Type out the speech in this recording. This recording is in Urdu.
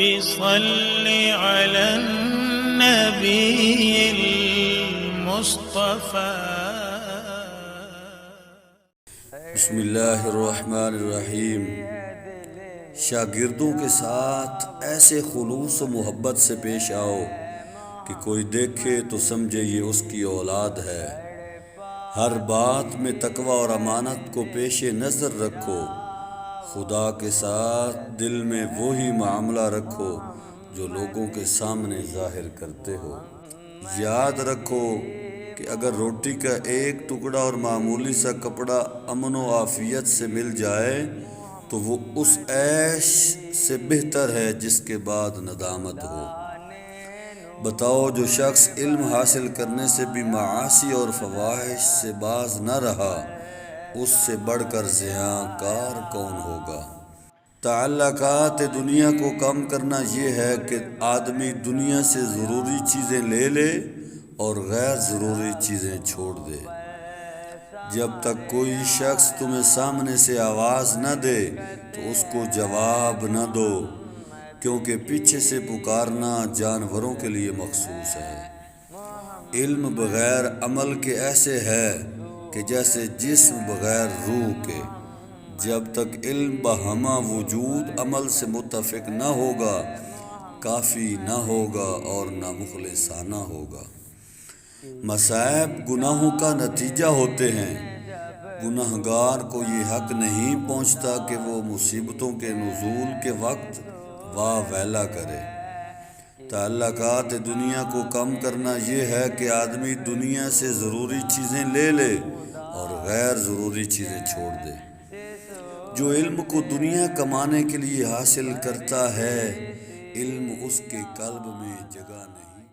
صل على النبي المصطفى. بسم اللہ الرحمن الرحیم. شاگردوں کے ساتھ ایسے خلوص و محبت سے پیش آؤ کہ کوئی دیکھے تو سمجھے یہ اس کی اولاد ہے. ہر بات میں تقوی اور امانت کو پیش نظر رکھو. خدا کے ساتھ دل میں وہی معاملہ رکھو جو لوگوں کے سامنے ظاہر کرتے ہو. یاد رکھو کہ اگر روٹی کا ایک ٹکڑا اور معمولی سا کپڑا امن و عافیت سے مل جائے تو وہ اس عیش سے بہتر ہے جس کے بعد ندامت ہو. بتاؤ جو شخص علم حاصل کرنے سے بھی معاصی اور فواحش سے باز نہ رہا اس سے بڑھ کر زیاں کار کون ہوگا. تعلقات دنیا کو کم کرنا یہ ہے کہ آدمی دنیا سے ضروری چیزیں لے لے اور غیر ضروری چیزیں چھوڑ دے. جب تک کوئی شخص تمہیں سامنے سے آواز نہ دے تو اس کو جواب نہ دو، کیونکہ پیچھے سے پکارنا جانوروں کے لیے مخصوص ہے. علم بغیر عمل کے ایسے ہے کہ جیسے جسم بغیر روح کے. جب تک علم بہمہ وجود عمل سے متفق نہ ہوگا کافی نہ ہوگا اور نہ مخلصانہ ہوگا. مصائب گناہوں کا نتیجہ ہوتے ہیں. گناہگار کو یہ حق نہیں پہنچتا کہ وہ مصیبتوں کے نزول کے وقت واہ ویلا کرے. تعلقات دنیا کو کم کرنا یہ ہے کہ آدمی دنیا سے ضروری چیزیں لے لے اور غیر ضروری چیزیں چھوڑ دے. جو علم کو دنیا کمانے کے لیے حاصل کرتا ہے علم اس کے قلب میں جگہ نہیں